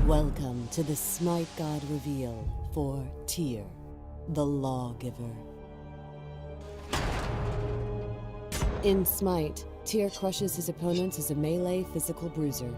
Welcome to the Smite God reveal for Tyr, the Lawgiver. In Smite, Tyr crushes his opponents as a melee physical bruiser.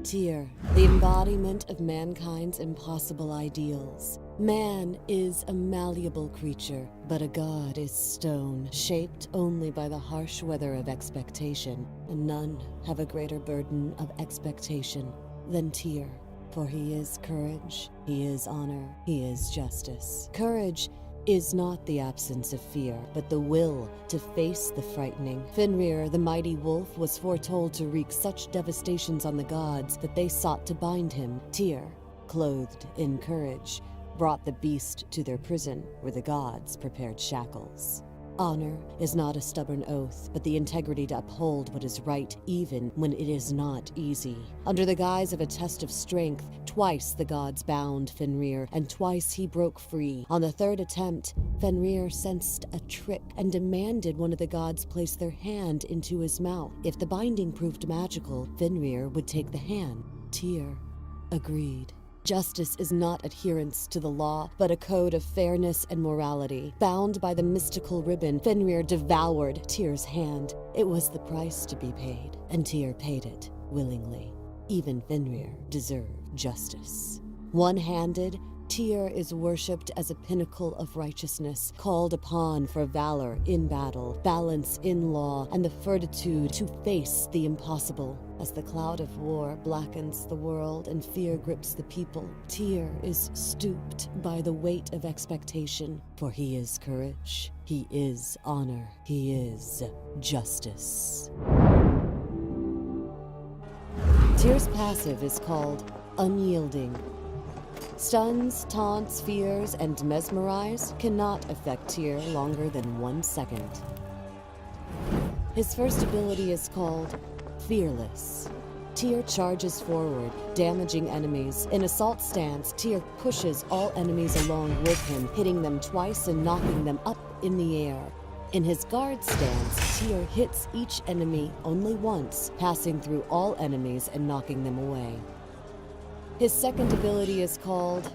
Tyr, the embodiment of mankind's impossible ideals. Man is a malleable creature, but a god is stone, shaped only by the harsh weather of expectation, and none have a greater burden of expectation than Tyr. For he is courage, he is honor, he is justice. Courage is not the absence of fear, but the will to face the frightening. Fenrir, the mighty wolf, was foretold to wreak such devastations on the gods that they sought to bind him. Tyr, clothed in courage, brought the beast to their prison, where the gods prepared shackles. Honor is not a stubborn oath, but the integrity to uphold what is right even when it is not easy. Under the guise of a test of strength, twice the gods bound Fenrir, and twice he broke free. On the third attempt, Fenrir sensed a trick and demanded one of the gods place their hand into his mouth. If the binding proved magical, Fenrir would take the hand. Tyr agreed. Justice is not adherence to the law, but a code of fairness and morality. Bound by the mystical ribbon, Fenrir devoured Tyr's hand. It was the price to be paid, and Tyr paid it willingly. Even Fenrir deserved justice. One-handed, Tyr is worshipped as a pinnacle of righteousness, called upon for valor in battle, balance in law, and the fortitude to face the impossible. As the cloud of war blackens the world and fear grips the people, Tyr is stooped by the weight of expectation, for he is courage, he is honor, he is justice. Tyr's passive is called Unyielding. Stuns, taunts, fears, and mesmerize cannot affect Tyr longer than 1 second. His first ability is called Fearless. Tyr charges forward, damaging enemies. In assault stance, Tyr pushes all enemies along with him, hitting them twice and knocking them up in the air. In his guard stance, Tyr hits each enemy only once, passing through all enemies and knocking them away. His second ability is called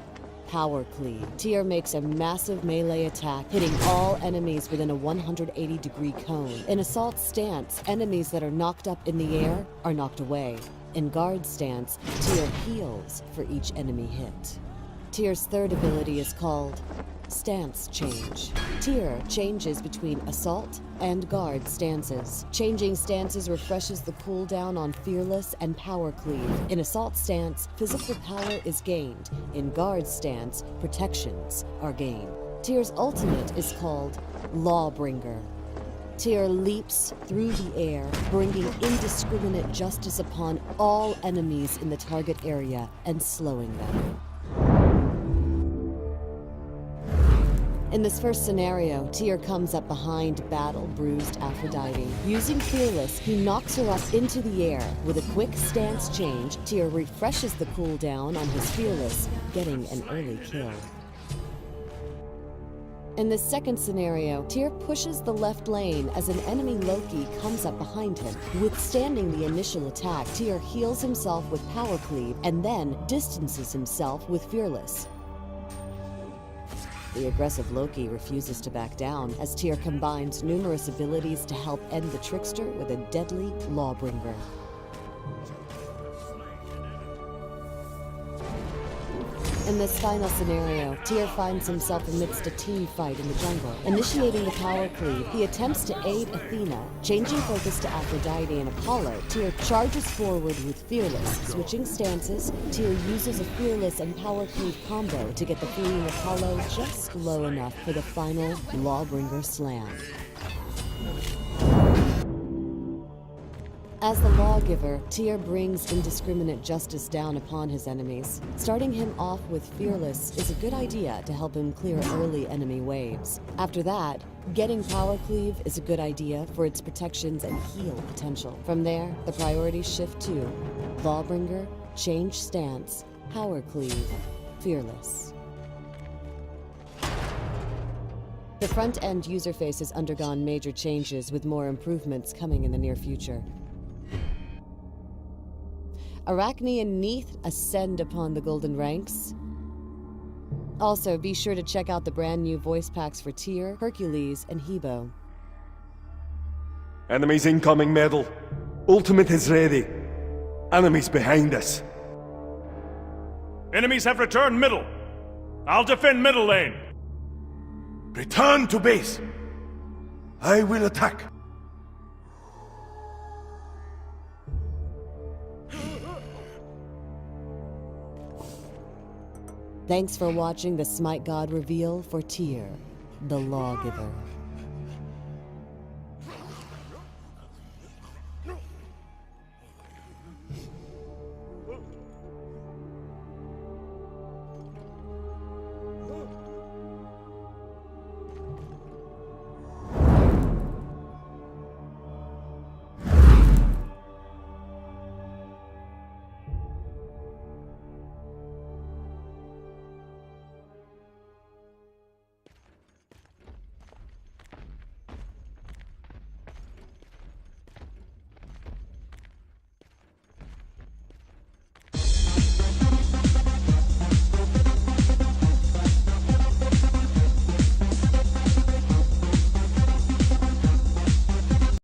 Power Cleave. Tyr makes a massive melee attack, hitting all enemies within a 180-degree cone. In assault stance, enemies that are knocked up in the air are knocked away. In guard stance, Tyr heals for each enemy hit. Tyr's third ability is called Stance Change. Tyr changes between assault and guard stances. Changing stances refreshes the cooldown on Fearless and Power Cleave. In assault stance, physical power is gained. In guard stance, protections are gained. Tyr's ultimate is called Lawbringer. Tyr leaps through the air, bringing indiscriminate justice upon all enemies in the target area and slowing them. In this first scenario, Tyr comes up behind battle-bruised Aphrodite. Using Fearless, he knocks her up into the air. With a quick stance change, Tyr refreshes the cooldown on his Fearless, getting an early kill. In the second scenario, Tyr pushes the left lane as an enemy Loki comes up behind him. Withstanding the initial attack, Tyr heals himself with Power Cleave and then distances himself with Fearless. The aggressive Loki refuses to back down as Tyr combines numerous abilities to help end the trickster with a deadly Lawbringer. In this final scenario, Tyr finds himself amidst a team fight in the jungle. Initiating the Power Cleave, he attempts to aid Athena. Changing focus to Aphrodite and Apollo, Tyr charges forward with Fearless. Switching stances, Tyr uses a Fearless and Power Cleave combo to get the fleeing Apollo just low enough for the final Lawbringer slam. As the Lawgiver, Tyr brings indiscriminate justice down upon his enemies. Starting him off with Fearless is a good idea to help him clear early enemy waves. After that, getting Power Cleave is a good idea for its protections and heal potential. From there, the priorities shift to Lawbringer, Change Stance, Power Cleave, Fearless. The front-end user face has undergone major changes, with more improvements coming in the near future. Arachne and Neith ascend upon the golden ranks. Also, be sure to check out the brand new voice packs for Tyr, Hercules, and Hebo. Enemies incoming, Medal. Ultimate is ready. Enemies behind us. Enemies have returned middle. I'll defend middle lane. Return to base. I will attack. Thanks for watching the Smite God reveal for Tyr, the Lawgiver.